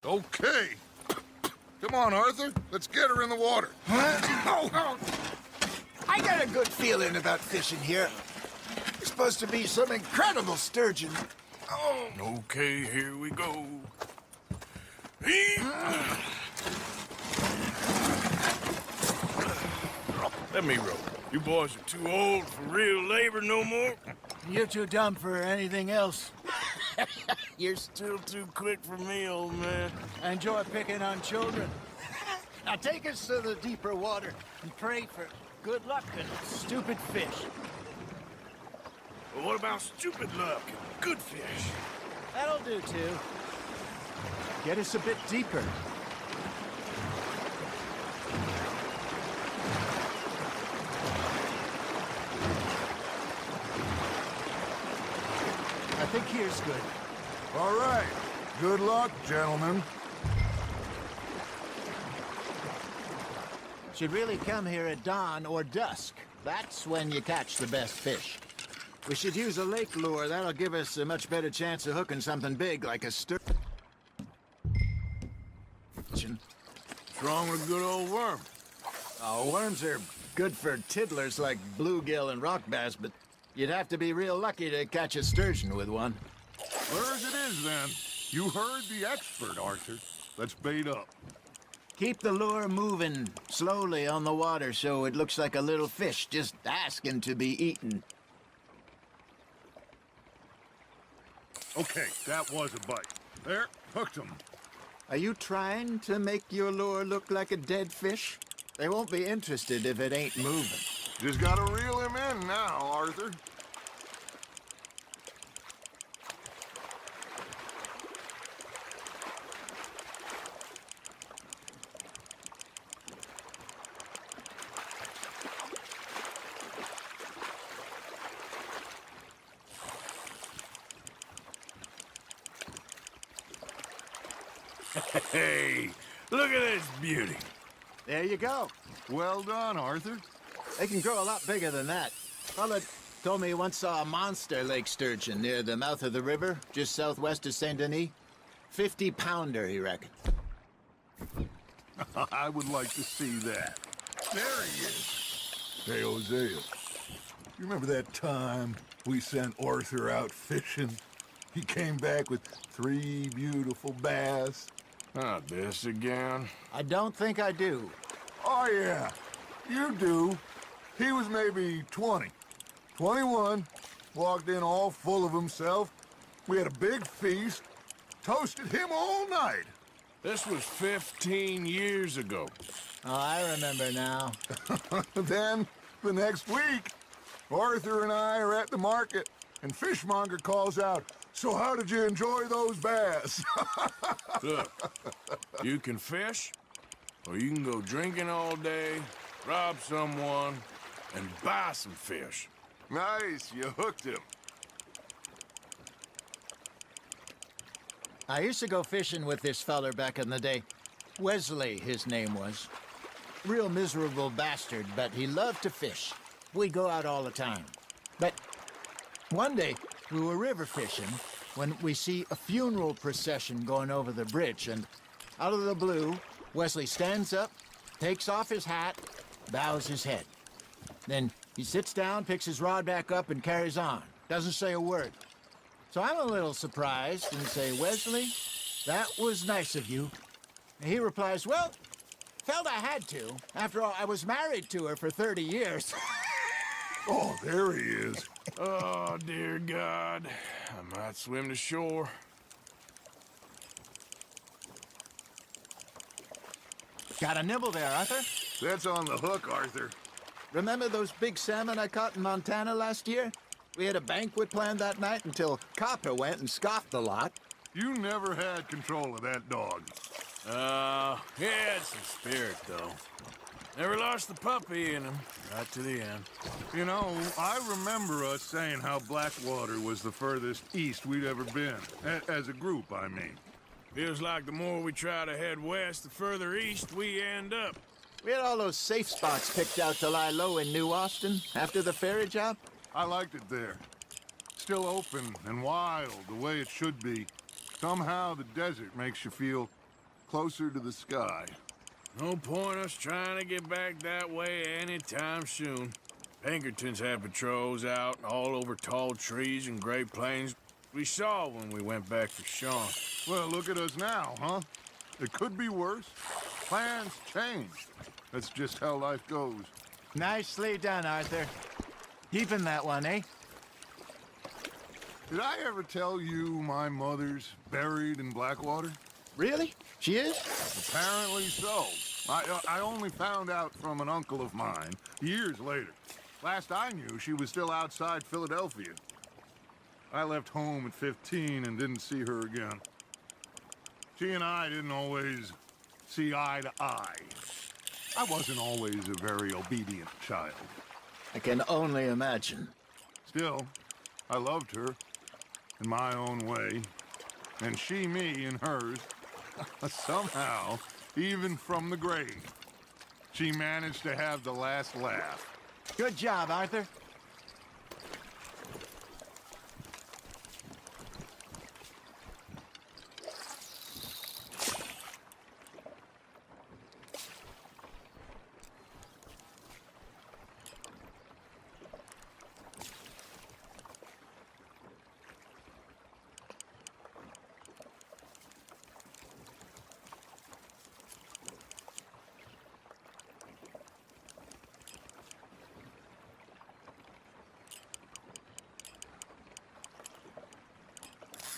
Okay. Come on, Arthur. Let's get her in the water. Oh. I got a good feeling about fishing here. It's supposed to be some incredible sturgeon. Oh. Okay, here we go. Let me row. You boys are too old for real labor no more. You're too dumb for anything else. You're still too quick for me, old man. I enjoy picking on children. Now take us to the deeper water and pray for good luck and stupid fish. But what about stupid luck and good fish? That'll do, too. Get us a bit deeper. I think here's good. All right. Good luck, gentlemen. Should really come here at dawn or dusk. That's when you catch the best fish. We should use a lake lure. That'll give us a much better chance of hooking something big like a sturgeon. What's wrong with a good old worm? Oh, worms are good for tiddlers like bluegill and rock bass, but you'd have to be real lucky to catch a sturgeon with one. Where's it is, then? You heard the expert, Arthur. Let's bait up. Keep the lure moving slowly on the water so it looks like a little fish just asking to be eaten. Okay, that was a bite. There, hooked him. Are you trying to make your lure look like a dead fish? They won't be interested if it ain't moving. Just gotta reel him in now, Arthur. Hey, look at this beauty. There you go. Well done, Arthur. They can grow a lot bigger than that. Fella told me he once saw a monster lake sturgeon near the mouth of the river, just southwest of Saint Denis. 50-pounder, he reckoned. I would like to see that. There he is. Hey, Hosea. You remember that time we sent Arthur out fishing? He came back with 3 beautiful bass. Not this again. I don't think I do. Oh, yeah. You do. He was maybe 20. 21. Walked in all full of himself. We had a big feast. Toasted him all night. This was 15 years ago. Oh, I remember now. Then, the next week, Arthur and I are at the market, and Fishmonger calls out, "So how did you enjoy those bass?" Look, you can fish, or you can go drinking all day, rob someone, and buy some fish. Nice, you hooked him. I used to go fishing with this feller back in the day. Wesley, his name was. Real miserable bastard, but he loved to fish. We'd go out all the time. But one day, we were river fishing when we see a funeral procession going over the bridge, and out of the blue, Wesley stands up, takes off his hat, bows his head. Then he sits down, picks his rod back up, and carries on. Doesn't say a word. So I'm a little surprised and say, "Wesley, that was nice of you." And he replies, "Well, felt I had to. After all, I was married to her for 30 years. Oh, there he is. Oh, dear God. I might swim to shore. Got a nibble there, Arthur. That's on the hook, Arthur. Remember those big salmon I caught in Montana last year? We had a banquet planned that night until Copper went and scoffed the lot. You never had control of that dog. He had some spirit, though. Never lost the puppy in him, right to the end. You know, I remember us saying how Blackwater was the furthest east we'd ever been. As a group, I mean. Feels like the more we try to head west, the further east we end up. We had all those safe spots picked out to lie low in New Austin after the ferry job. I liked it there. Still open and wild, the way it should be. Somehow the desert makes you feel closer to the sky. No point us trying to get back that way anytime soon. Pinkertons had patrols out all over tall trees and Great Plains. We saw when we went back for Sean. Well, look at us now, huh? It could be worse. Plans change. That's just how life goes. Nicely done, Arthur. Keeping that one, eh? Did I ever tell you my mother's buried in Blackwater? Really? She is? Apparently so. I only found out from an uncle of mine years later. Last I knew, she was still outside Philadelphia. I left home at 15 and didn't see her again. She and I didn't always see eye to eye. I wasn't always a very obedient child. I can only imagine. Still, I loved her in my own way, and she me in hers. Somehow, even from the grave, she managed to have the last laugh. Good job, Arthur.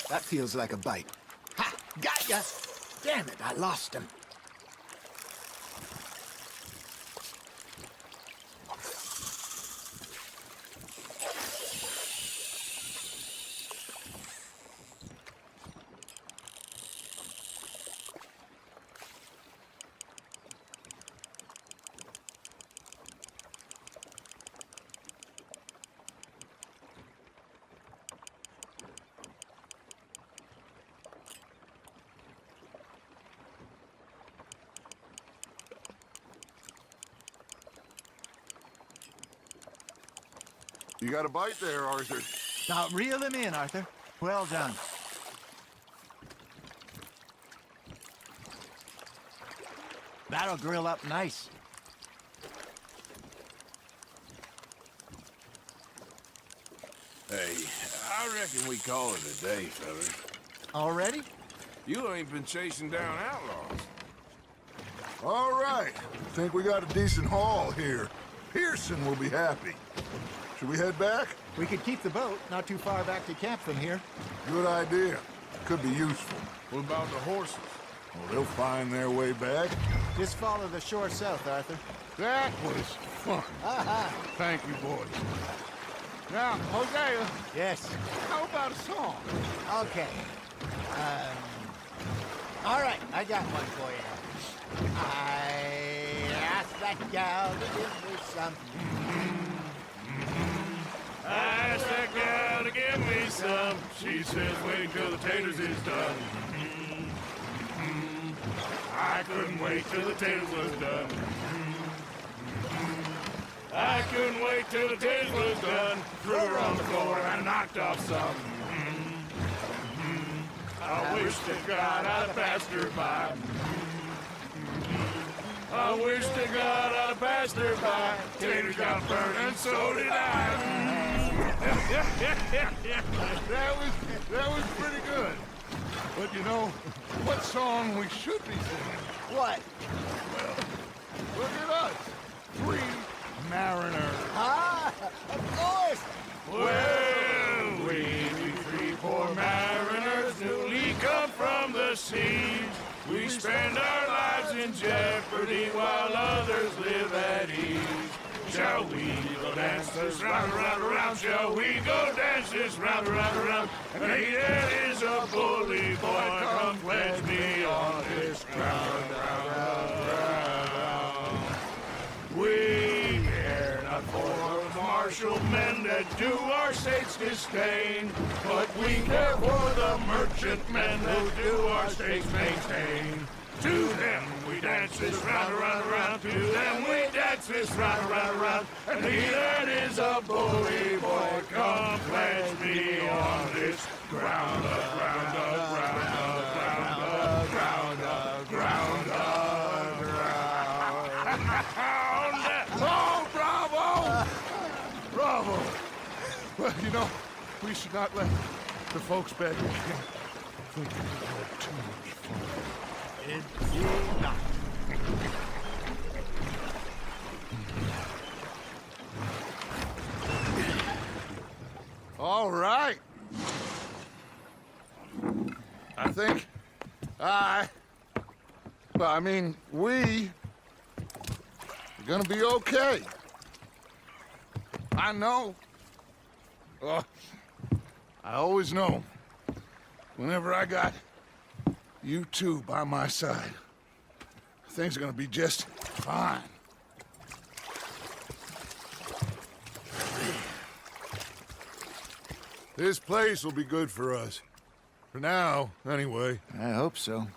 That feels like a bite. Ha! Got ya! Damn it, I lost him. You got a bite there, Arthur. Now reel him in, Arthur. Well done. That'll grill up nice. Hey, I reckon we call it a day, fellas. Already? You ain't been chasing down outlaws. All right. Think we got a decent haul here. Pearson will be happy. Should we head back? We could keep the boat not too far back to camp from here. Good idea. Could be useful. What about the horses? Well, they'll find their way back. Just follow the shore south, Arthur. That was fun. Thank you, boys. Now, Hosea, Yes. how about a song? Okay. All right, I got one for you. I asked that gal to give me something. I asked that gal to give me some. She says wait till the taters is done. I couldn't wait till the taters was done. I couldn't wait till the taters was done. Threw her on the floor and I knocked off some. I wish to God I'd have passed her by. I wish to God I'd have passed her by. Taters got burned and so did I. That was pretty good. But you know, what song we should be singing? What? Look at us. 3 mariners. Ah, of course. Well, we three poor mariners newly come from the seas. We spend our lives in jeopardy while others live at ease. Shall we go dance this round, around, around? Shall we go dance this round, around, around? And he that is a bully boy, come pledge me on this ground, ground. We care not for martial men that do our state's disdain, but we care for the merchant men who do our state's maintain. To them we dance this round, around, around. To them we dance this round, around, around. And he that is a bully boy, come pledge me on this ground, ground, ground, ground, ground, ground, ground. You know, we should not let the folks back in camp think we had too much fun. Indeed not. All right. I think we are gonna be okay. I know. I always know. Whenever I got you two by my side, things are gonna be just fine. This place will be good for us. For now, anyway. I hope so.